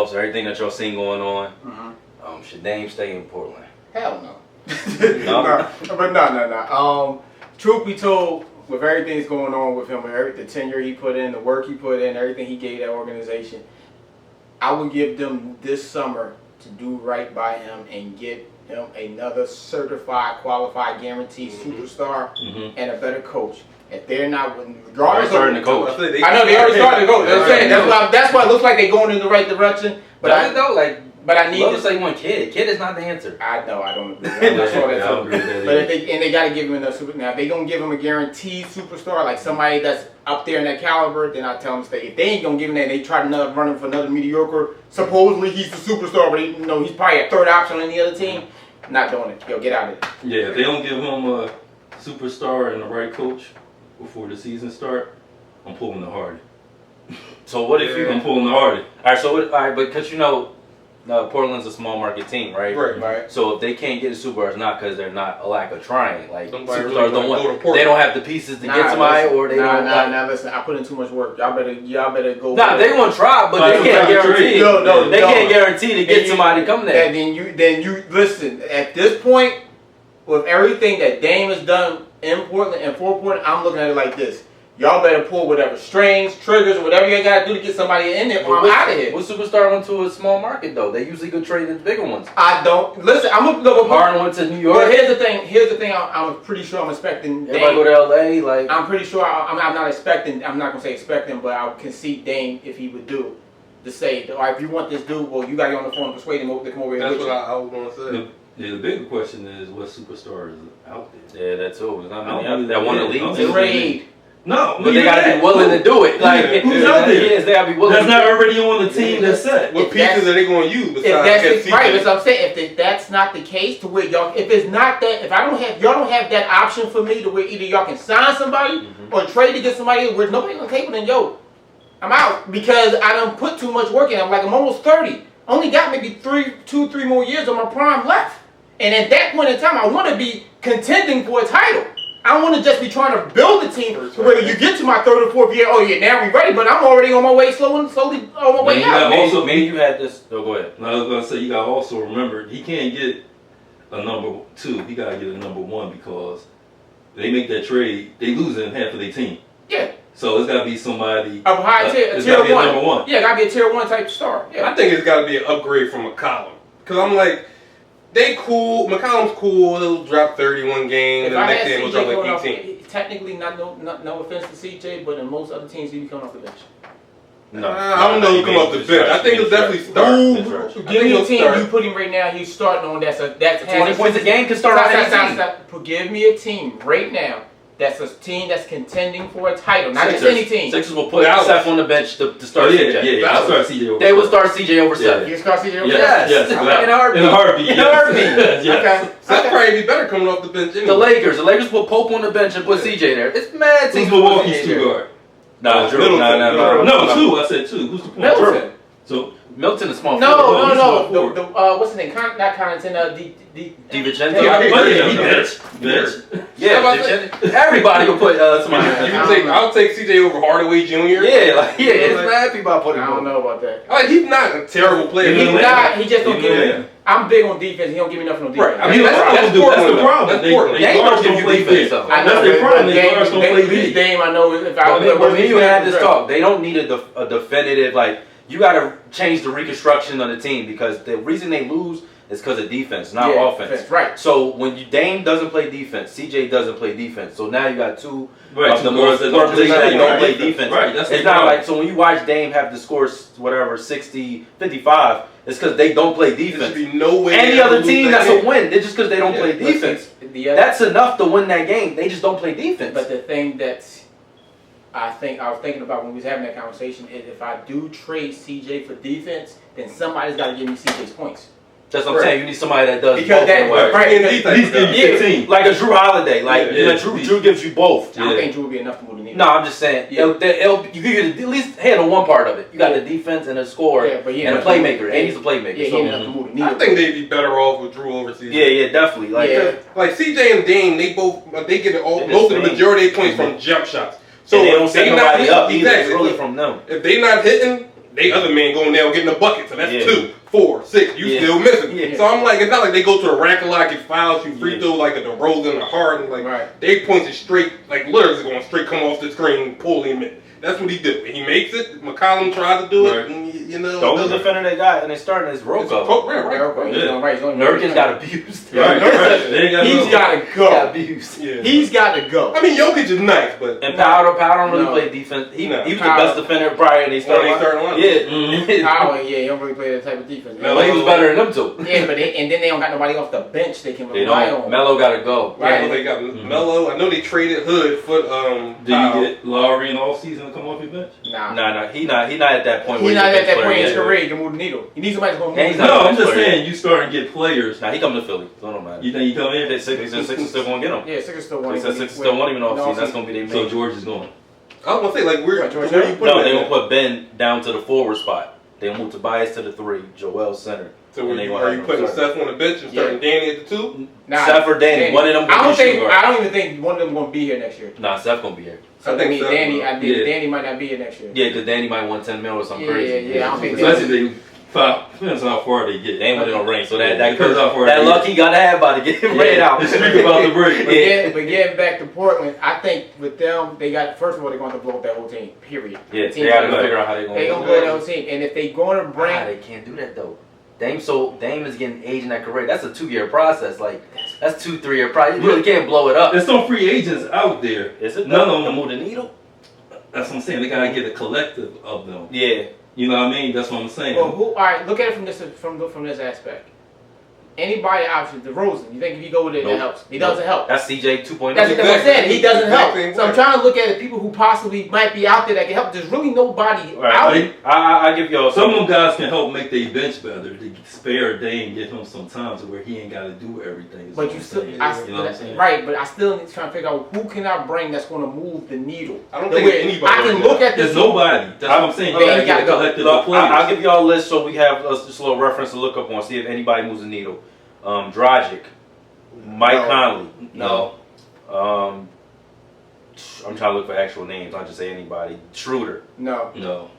playoffs, everything that y'all seen going on, should Dame stay in Portland? Hell no. No? But no. Truth be told, with everything that's going on with him, with the tenure he put in, the work he put in, everything he gave that organization, I would give them this summer to do right by him and get him another certified, qualified, guaranteed superstar and a better coach. If they're not, regardless starting to coach. I know they already started to coach. That's why it looks like they're going in the right direction. But I need to say one kid. Kid is not the answer. I know. I don't agree. I'm not sure that's true. But they got to give him enough super. Now, if they gonna give him a guaranteed superstar, like somebody that's up there in that caliber, then I tell them to stay. If they ain't gonna give him that, they try to run him for another mediocre. Supposedly he's the superstar, but he's probably a third option on the other team. Not doing it. Yo, get out of it. Yeah, if they don't give him a superstar and the right coach before the season start, I'm pulling the Hardy. So what if I'm pulling the Hardy? All right, but because Portland's a small market team, right? Right. So if they can't get a superstar, it's not because they're not a lack of trying. Like Somebody superstars really they don't have the pieces to get somebody, or they don't. Nah, listen. I put in too much work. Y'all better go. Nah, they want to try, but they can't guarantee. No, they can't guarantee to get somebody to come there. And then you listen. At this point, with everything that Dame has done in Portland and for Portland, I'm looking at it like this. Y'all better pull whatever strings, triggers, whatever you got to do to get somebody in there, or I'm out of here. What superstar went to a small market though? They usually go trade the bigger ones. I don't listen. Harden went to New York. But here's the thing. I'm pretty sure I'm expecting. Everybody go to LA. Like I'm pretty sure I'm not expecting. I'm not gonna say expecting, but I would concede Dame if he would do to say, all right, if you want this dude, well, you got to get on the phone and persuade him to come over here. That's what I was gonna say. The bigger question is what superstar is out there? Yeah, that's all. There's not many out there that want to leave. Trade. No, but they gotta be willing to do it. Like who's out there? Yes, they gotta be willing. That's not already on the team. That's set. What pieces are they going to use? Right, that's what I'm saying. If that's not the case, to where y'all, if it's not that, if y'all don't have that option for me, to where either y'all can sign somebody or trade to get somebody where nobody's on the table, then I'm out because I done put too much work in. I'm almost 30. Only got maybe 3 more years of my prime left, and at that point in time, I want to be contending for a title. I don't want to just be trying to build a team where you get to my 3rd or 4th year. Oh yeah, now we ready, but I'm already on my way, slowly on my way out. Maybe you had this. Oh, go ahead. No, I was gonna say you gotta also remember he can't get a number 2. He gotta get a number 1 because they make that trade, they lose in half of their team. Yeah. So it's gotta be somebody of high tier, it's gotta be one. Number 1. Yeah, gotta be a tier 1 type star. Yeah. I think it's gotta be an upgrade from McCollum because I'm like. They cool. McCollum's cool. He'll drop 31 games. And the next game he'll drop like 18. Technically, no offense to CJ, but in most other teams, he'd be coming off the bench. No, I don't know who'll come off the bench. I think he'll definitely start. Give me a team you put him right now. He's starting on that's 20 points a game can start on. Give me a team right now. That's a team that's contending for a title, not just any team. Sixers will put Seth on the bench to start CJ. Yeah, I'll start CJ over. They will start CJ over Seth. You start CJ over Seth? Yes. In a heartbeat. Okay. Seth probably be better coming off the bench anyway. The Lakers put Pope on the bench and put CJ there. It's mad teams. Who's Milwaukee's 2 guard? No, Drew. No, 2. I said 2. Who's the point? Middleton. So Milton is small. No. What's his name? Not Connaughton. DiVincenzo. Yeah, everybody will put somebody. I'll take CJ over Hardaway Jr. It's mad people I put him. I don't know about that. Like he's not a terrible player. He's not. He just don't give me. I'm big on defense. He don't give me nothing on defense. Right. I mean that's the problem. They guards don't play defense. That's their problem. They guards don't play defense. Game. I know if I when you had this talk, they don't need a definitive like. You got to change the reconstruction of the team because the reason they lose is because of defense, not offense. Right. So when Dame doesn't play defense, CJ doesn't play defense. So now you got two of the most important positions that don't play defense. Right. That's it's not like so when you watch Dame have to score 60, 55, it's because they don't play defense. There should be no way any other team that's a win, it's just because they don't play defense. That's enough to win that game. They just don't play defense. But the thing that's I was thinking about when we was having that conversation is if I do trade CJ for defense, then somebody's got to give me CJ's points. That's what I'm saying. You need somebody that does because defense. Like a Drew Holiday. Like Drew gives you both. I don't think Drew would be enough to move the needle. No, I'm just saying. You could at least handle one part of it. You got the defense and a score and a playmaker. And he's a playmaker. Yeah, so enough to move the needle. I think they'd be better off with Drew over CJ. Yeah, definitely. Like CJ and Dame, they get most of the majority of points from jump shots. So they don't set nobody up either. Exactly. It's really from them. If they not hitting, they other man going down getting a bucket. So that's 2, 4, 6. You Yeah. still missing. Yeah. So I'm like, it's not like they go to the rack a lot, get fouls, shoot free throws like a DeRozan or Harden. Like they points it straight, like Lillard's going straight, come off the screen, pull him in. That's what he did. He makes it. McCollum tries to do it. And, you know, the only defender they got and they starting is Rocco. Right. Nurkic got abused. He's got to go. Got abused. Yeah. He's got to go. I mean, Jokic is nice, but And Powell don't really play defense. He was the best defender prior, and they started line. Yeah. Powell, he don't really play that type of defense. Well, he was better than them two. Yeah, but and then they don't got nobody off the bench they can rely on. Melo got to go. Right. They got Melo. I know they traded Hood for Did you get Lowry in the offseason to come off your bench? Nah. He not at that point. He's not at that point in his career. He can move the needle. He needs somebody to move the needle. No, I'm just saying you starting to get players. Nah, he coming to Philly. So it don't matter. You think he come in? They said Sixers still gonna get him. Yeah, Sixers still want They him. said Sixers still want him in offseason. That's gonna be their So main. George is going. I was gonna say, like, where George you put No, him they at? gonna put Ben down to the forward spot. They gonna move Tobias to the 3, Joel center. So And are they you gonna have putting him start. Seth on the bench and starting Danny at the 2? Seth or Danny, one of them. I don't even think one of them gonna be here next year. Nah, Seth gonna be here. So I think Seth Danny, will. Danny might not be here next year. Yeah, because Danny might want 10 mil or something crazy. Yeah, I don't think Especially they depends on how far they get. They ain't winning no ring, so that Depends how far that they luck get. he gotta have about to get him ran out. The streak about to break. But getting back to Portland, I think with them, they got first of all they're going to blow up that whole team. Period. Yeah, Team they gotta gonna- figure out how they They gonna gonna blow that whole team, and if they going to bring, they can't do that though. Dame is getting age in that career. That's a 2-year process. Like that's 2-3 year process. You really can't blow it up. There's some free agents out there. Is it? None of them move the needle. That's what I'm saying. They gotta get a collective of them. Yeah. You know what I mean? That's what I'm saying. well, all right, look at it from this aspect. Anybody option, DeRozan. You think if you go with it, that helps? He doesn't help. That's CJ 2.0. That's what I said. He doesn't help. Exactly. So I'm trying to look at the people who possibly might be out there that can help. There's really nobody out. Right. I give y'all Some of them guys can help make their bench better. They spare Dame, give him some time to where he ain't got to do everything. is But what you I'm still, saying. You know what I'm saying? right? But I still need to try and figure out who can I bring that's going to move the needle. I don't think anybody. I can look at this. There's nobody. That's what I'm saying. You They gotta ain't get a gotta go. collective Look, of players. I'll give y'all a list so we have just a little reference to look up on, see if anybody moves the needle. Dragic, Mike Conley. No. I'm trying to look for actual names. I'll just say anybody. Schroeder, No.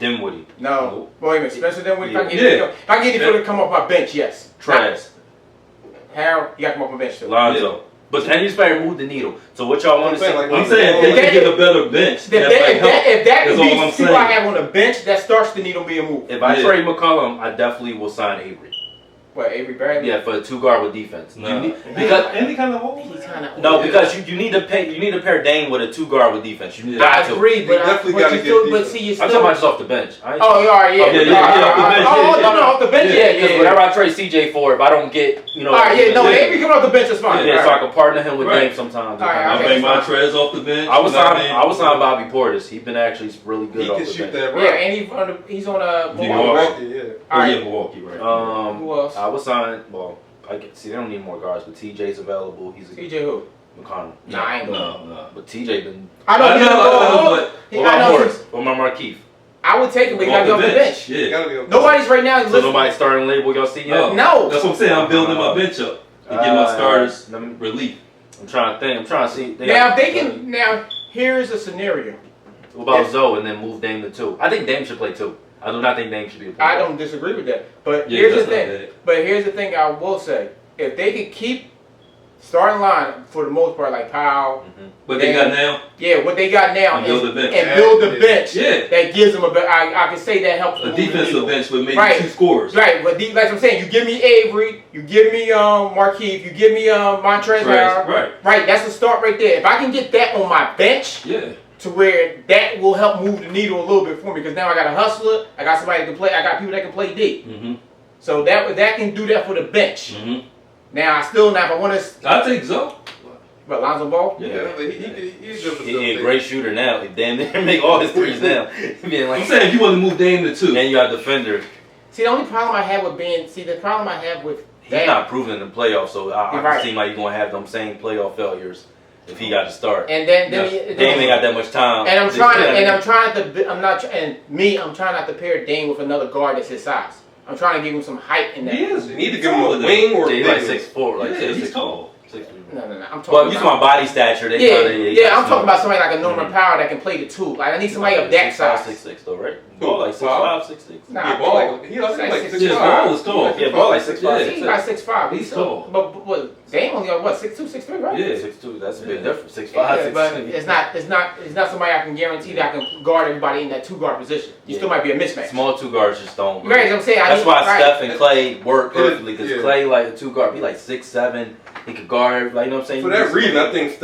Dinwiddie, No. Wait a minute. Spencer Dinwiddie. Yeah. If I get it to come off my bench, yes. Trask, Harold, you got to come off my bench too. Lonzo. But any player move the needle. So what y'all want to see? I'm saying if they can get a better bench, If that that, might help. if that That's can all be I'm people I saying. have on the bench, that starts the needle being moved. If I Yeah. trade McCollum, I definitely will sign Avery. What, Avery Bradley? Yeah, for a 2-guard with defense. Nah. Because any kind of hole. He's kind of no, because you need to pair Dame with a 2-guard with defense. You got I to. agree, but definitely but gotta you get still, but defense. see, you I'm still. talking about just off the bench. Oh, you are, yeah. Yeah, off the bench, Oh, yeah, no, off the bench, yeah, Because yeah. whenever I trade CJ for, if I don't get, All right, yeah, no, Avery coming off the bench is fine. yeah, All so I right. can partner him with Right. Dame sometimes. All right, I okay. bring Montrez off the bench. I was you know what sign Bobby Portis. He's been actually really good He off can the shoot bench. that Yeah, rock. and he's on a. New Milwaukee. York. Yeah. Oh, All right. yeah, Milwaukee, right. Who else? I was signed. Well, I get, see, they don't need more guards, but TJ's available. He's a TJ who? McConnell. Nah, I ain't going. no. But TJ been. I know. I know, What I about know. Portis? What about Markeith? I would take him, but he got to be off the bench. You Yeah. gotta be okay. Nobody's right now. So listening. nobody starting label y'all see yet? No. That's what I'm saying. I'm building my bench up to get my starters let me- relief. I'm trying to think. I'm trying to see. Now, if they can. Now, here's a scenario. What about Zoe and then move Dame to 2? I think Dame should play 2. I do not think Dame should be a point I guard. don't disagree with that. But Yeah, here's the that's not thing. bad. But here's the thing I will say. If they could keep starting line for the most part, like Powell, But they got now. yeah, what they got now And is build a bench. and build the bench. Yeah. That gives them a better. I can say that helps A move the defensive needle. bench with maybe Right. 2 scores. Right, but like I'm saying, you give me Avery, you give me Markeith, you give me Montrez. Right. Right, that's the start right there. If I can get that on my bench, Yeah. to where that will help move the needle a little bit for me, because now I got a hustler, I got somebody that can play, I got people that can play D. Mm-hmm. So that can do that for the bench. Mm-hmm. Now I still now if I want to, I think so. but Lonzo Ball. Yeah. Yeah, but he's good for He's a stuff. great shooter now. He damn near make all his threes now. He being I'm like, saying if you want to move Dame to 2. then you got defender. See, the only problem I have with the problem I have with He's that, not proven in the playoffs, so I You're can right. seem like you're gonna have them same playoff failures if he got to start. and then Dame ain't got that much time. and I'm trying not to pair Dame with another guard that's his size. I'm trying to give him some height in that. He is. You need to give him a wing or a He's big like man. 6'4", like Yeah, he's 6'4". tall. No. I'm talking Well, you talking body stature. They I'm talking about somebody like a Norman Powell that can play the two. Like I need somebody of that size. 6'6" though, right? Ball like 6'5", 6'6". Nah, Yeah, ball like he like 6'5". Yeah, ball is tall. Yeah, ball like 6'5". He's about 6'5". He's tall. But they only are what 6'2", 6'3", right? Yeah. 6'2". That's a big difference. 6'5", Yeah, 6'6". but it's not somebody I can guarantee that I can guard everybody in that 2-guard position. You still might be a mismatch. Small 2 guards just don't. Right, I'm saying. That's why right. Steph and Clay work perfectly because Yeah. Clay like a 2 guard, he like 6'7". He could guard, like you know what I'm saying. For that reason, I think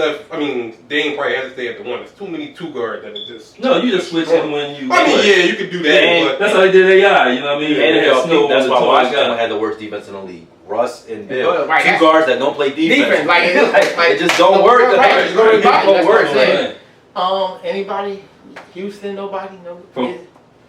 Dame probably has to stay at the 1. There's too many 2 guards that are just. No, you just switch him when you. I mean, yeah, you could do that, Yeah, but That's how they did AI. You know what I mean? And They had Snow that's on why the Washington guy. had the worst defense in the league. Russ and Bill, Right, 2 guards that don't play defense. Like it just don't work. Right, It don't that's what work. I'm saying. Anybody? Houston? Nobody? No.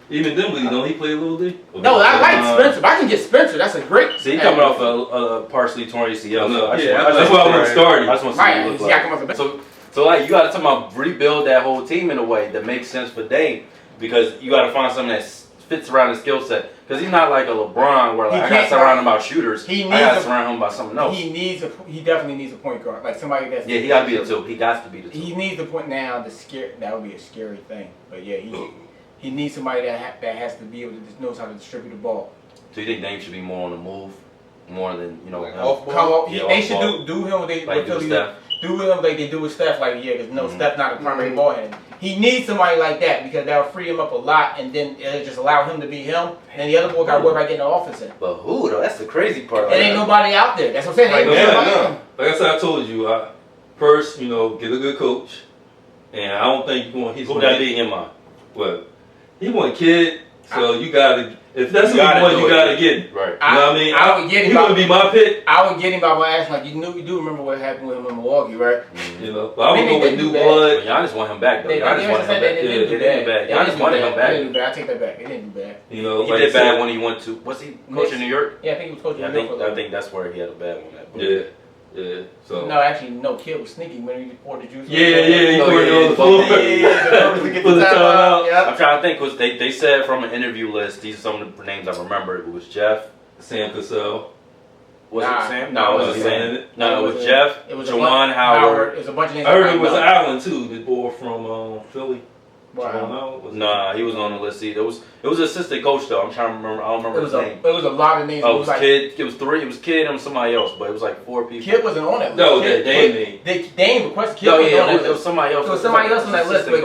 Even Dinwiddie, don't he play a little D? No, I like Spencer. If I can get Spencer, that's a great. See, he coming off a partially torn ACL. No, I just yeah, want- that's why I want to start I him. just want to see what he Right, look yeah, like. come off the bench. So like you got to talk about rebuild that whole team in a way that makes sense for Dame because you got to find something that fits around his skill set because he's not like a LeBron where like I got to surround him by shooters. I got to surround him by something else. He definitely needs a point guard, like somebody that's. Yeah, he got to be the 2. He got to be the 2. He needs the point now. That would be a scary thing, but yeah, he needs somebody that has to be able to just knows how to distribute the ball. So you think Dame should be more on the move, more than like him? off Come ball. on, Yeah, they off should ball. do him what they Like do Steph. do with him like they do with Steph. Like because Steph not a primary ball handler. He needs somebody like that because that'll free him up a lot, and then it'll just allow him to be him. And the other boy got to worry about getting the offense in. But who though? That's the crazy part. There ain't nobody out there. That's what I'm saying. Ain't nobody. Like I said, I told you, first, get a good coach, and I don't think he's Who going that to be in mind? Well, he want a kid, so you gotta. If that's You what you gotta want, do you it. gotta get him. Right. You know what I mean? I would get him He gonna be my pick. I would get him by asking, like, you do remember what happened with him in Milwaukee, right? But I would go with new But blood. Giannis want him back though. They Giannis wanted him back. they didn't do bad. Giannis wanted him They back. didn't do bad. I take that back. They didn't do bad. You know, He like did I said, bad when he went to. Was he coaching New York? Yeah, I think he was coaching Yeah, New York. I think that's where he had a bad one at. Yeah. So. No, actually, no. Kid was sneaky when he poured the juice. He Oh, poured it yeah, on the floor. Get Put the time out. I'm trying to think. Was they said from an interview list? These are some of the names I remember. It was Jeff. Sam Cassell. Was Nah, it Sam? no, No, it it was was Sam. Sam. No, it was Jeff. It was Juwan Howard. It was a bunch of names. I heard it was Allen too, the boy from Philly. Wow. Nah, he was on the list either. It was assistant coach though. I'm trying to remember. I don't remember his name. It was a lot of names. Oh, it was Kid. It was 3. It was Kid and somebody else, but it was like 4 people. Kid wasn't on that list. No, Kid, Dame requested Kid. No, wasn't on yeah, that it was somebody else. It was somebody else on that list, but it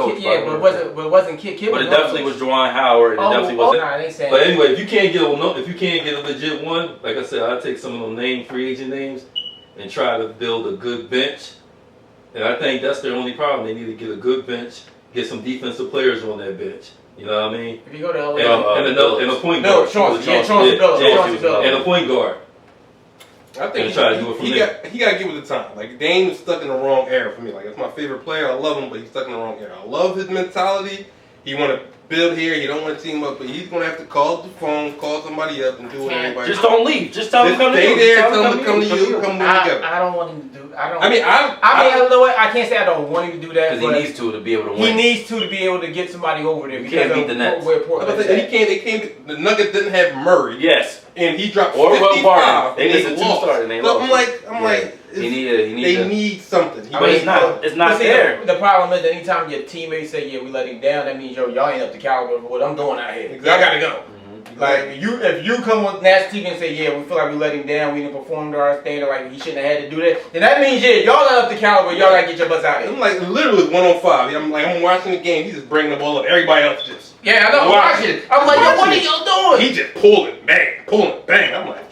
wasn't Kid. Kid But it wasn't on definitely the was list. Juwan Howard. And it definitely wasn't. Nah, they saying. But anyway, if you can't get a legit one, like I said, I'll take some of them free agent names and try to build a good bench. And I think that's their only problem. They need to get a good bench, get some defensive players on that bench. You know what I mean? If you go to LA, And a point guard. Chauncey And a point guard. I think try to do it from he there. got to give it the time. Like Dame is stuck in the wrong era for me. Like it's my favorite player. I love him, but he's stuck in the wrong era. I love his mentality. He want to build here. He don't want to team up, but he's gonna have to call the phone, call somebody up, and do what everybody. Just don't leave. Just tell him to come to you. Stay there. Tell him to come to you. Come work together. I don't want him to do. I know what. I can't say I don't want him to do that Because he needs to be able to win. He needs to be able to get somebody over there. You can't beat the Nets. They can't. The Nuggets didn't have Murray. Yes. And he dropped Or 55. They need a 2-star and they So lost. I'm like, they need something. But it's not there. The problem is anytime your teammates say, "Yeah, we let him down," that means y'all ain't up to caliber for what I'm doing out here. Exactly. I gotta go. Like if you come on national TV and say, "Yeah, we feel like we let him down, we didn't perform to our standard, like he shouldn't have had to do that," then that means y'all not up to caliber. Y'all gotta get your butts out here. I'm like literally 1-on-5. I'm watching the game. He's just bringing the ball up. Everybody else just. Yeah, I know. I'm watching. I'm like, yo, what are y'all doing? He just pulling, bang. I'm like,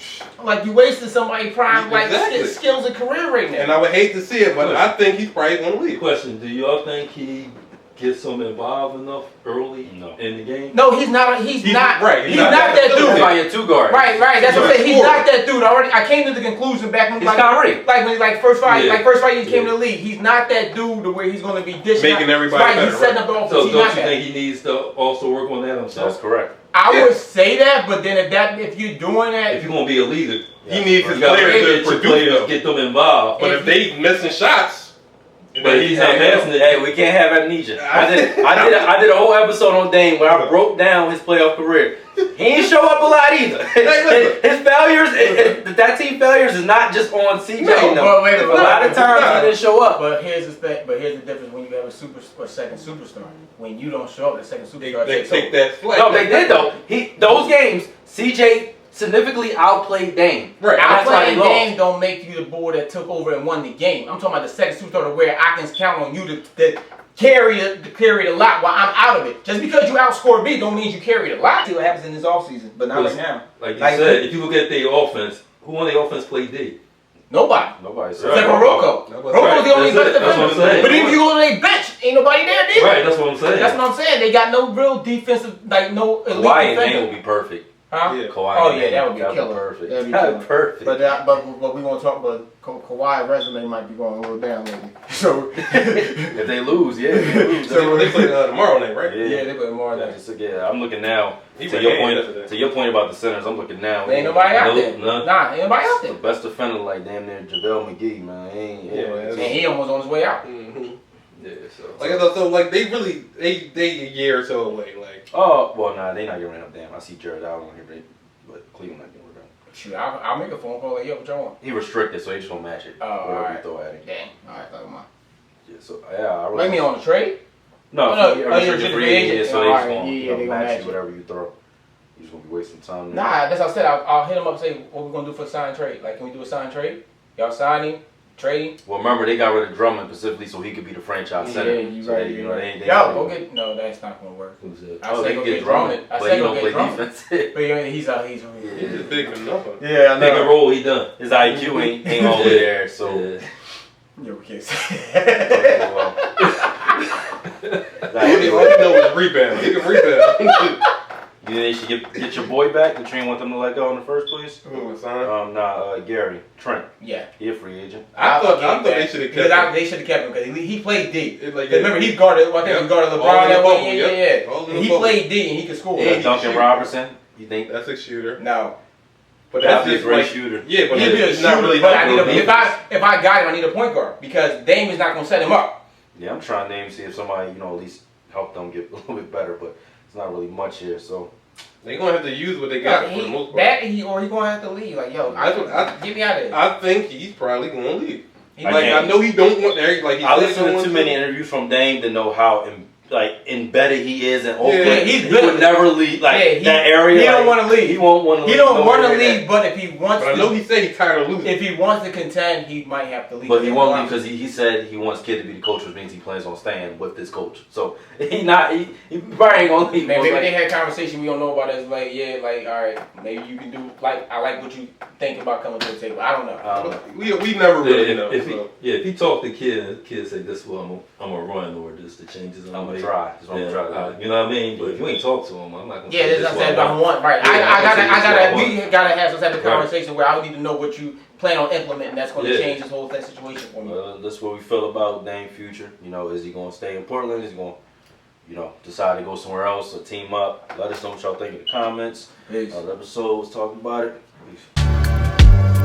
like you wasting somebody's prime Exactly. skills and career right now. and I would hate to see it, but I think he's probably gonna leave. Question: do y'all think he gets them involved enough early in the game? No, he's not. He's not. Right. He's not that dude. He's like a 2 guard. Right. That's what I'm saying. He's not that dude. Already, I came to the conclusion back when He's Kyrie. like when first fight, Yeah. first fight he came to the league. He's not that dude to where he's going to be dishing Making everybody right. better, He's setting up the offense. So He's don't not you that. think he needs to also work on that himself? That's correct. I would say that, but then if you're doing that, If you're gonna be a leader, He needs his you gotta players get to your produce players, though. get them involved. But if they missing shots, But he's not passing it. Hey, we can't have amnesia. I did a whole episode on Dame where I broke down his playoff career. He ain't show up a lot either. His failures, that team failures is not just on CJ. No, wait, a lot of times he didn't show up. But here's the difference when you have a second superstar. When you don't show up, the second superstar They takes take over. that slack. No, they did though. Those games, CJ significantly outplayed Dame. Right. That's why he Outplaying lost. Dame don't make you the boy that took over and won the game. I'm talking about the second superstar to where I can count on you to carry the lot while I'm out of it. Just because you outscored me don't mean you carry the lot. See what happens in this offseason, but not right now. Like you said, if you look at their offense, who on the offense played D? Nobody. Nobody. Except for Rocco. Rocco's the only best defender. But if you go to their bench, ain't nobody there either. Right, that's what I'm saying. That's what I'm saying. They got no real defensive, like no elite Kawhi and Dame defender. would be perfect. Huh? Yeah. Kawhi Oh and yeah, Dame, that would be that'd killer. Perfect. That'd be That'd killer. be perfect. But we won't talk about Kawhi's resume might be going a little down lately. So If they lose, yeah. If they lose, They play tomorrow night, right? yeah, they put more than that. Yeah, I'm looking now. He To ran your yesterday. point, to your point about the centers, I'm looking now. Ain't nobody out Nope, there. none. Nah, ain't nobody out The there. best defender like damn near JaVale McGee, man. He ain't. Yeah, And he almost on his way out. Mm-hmm. Yeah, so. Like I thought, so like they really they a year or so away. Like Oh, well, nah, they not getting rid of him. I see Jared Allen here, but Cleveland not getting rid of him. Shoot, I'll make a phone call like, yo, what y'all want? He restricted, so he just gonna match it. Oh, whatever alright. you throw at him. Dang. Alright, talking about. Yeah, so yeah, I really. Like me on the trade? No, Oh, no, you're you're restricted just free free agent, agent. so they just Alright, gonna, yeah, you know, they gonna match match you it. whatever you throw. You're just gonna be wasting time. there. Nah, that's what I said. I'll hit him up and say, what we gonna do for a sign trade? Like, can we do a sign trade? Y'all sign him, trade him? Well, remember they got rid of Drummond specifically so he could be the franchise center. Yeah, you So right. they, you know, they Yo, go get. No, that's not gonna work. Who's that? I Oh, say they go can get Drummond. I but say he go don't get play Drummond. defense. But he's out. he's just big for nothing. Yeah, I Pick and know. roll, he done. His IQ ain't all the way there, so. Yeah. Yo, we can't Okay, well. All you know is rebound. He can rebound. You think they should get your boy back? The train want them to let go in the first place? Who was signed? Gary Trent. Yeah. He a free agent. I thought they should have kept him. They should have kept him because he played D. Like, Remember, he guarded. I think he guarded All LeBron in the that bubble, way. yep. Yeah. All in And the he bubble. played D and he could score. Yeah, Duncan shoot. Robertson. You think That's a shooter. No. But that'd that's be a just great like shooter? Yeah, but He'd be a it's not shooter, really. but I need helping a, him. if I got him, I need a point guard because Dame is not gonna set him up. Yeah, I'm trying to see if somebody, at least help them get a little bit better, but it's not really much here, so. They're gonna have to use what they got for the most part. That he gonna have to leave. Like yo, get me out of here. I think he's probably gonna leave. He- I know he don't want that. Like he I said listened he to too don't many want interviews from Dame to know how embedded he is in Oakland. Yeah, he's he good. would never leave that area. He don't want to leave. He won't want to leave. He don't want to nowhere near leave, but if he wants But I know he said he's tired of losing. if he wants to contend, he might have to leave. But he won't leave because he said he wants Kid to be the coach, which means he plans on staying with this coach. So he probably ain't gonna leave. Maybe Most they had conversation we don't know about. It's like all right, maybe you can do I like what you think about coming to the table. I don't know. We never really know. If he talked to Kid and Kid say this is what I'm gonna run or this the changes I'm I'm gonna make. try. That's what I'm gonna try to do. You know what I mean? But if you ain't talk to him, I'm not gonna Yeah, say that's what I said what about one. Right. Yeah, We gotta have some type of Right. conversation where I need to know what you plan on implementing. That's going to Yeah. change this whole situation for me. That's what we feel about Dame's future. Is he gonna stay in Portland? Is he gonna, decide to go somewhere else or team up? Let us know what y'all think in the comments. Peace. The episode was talking about it. Peace.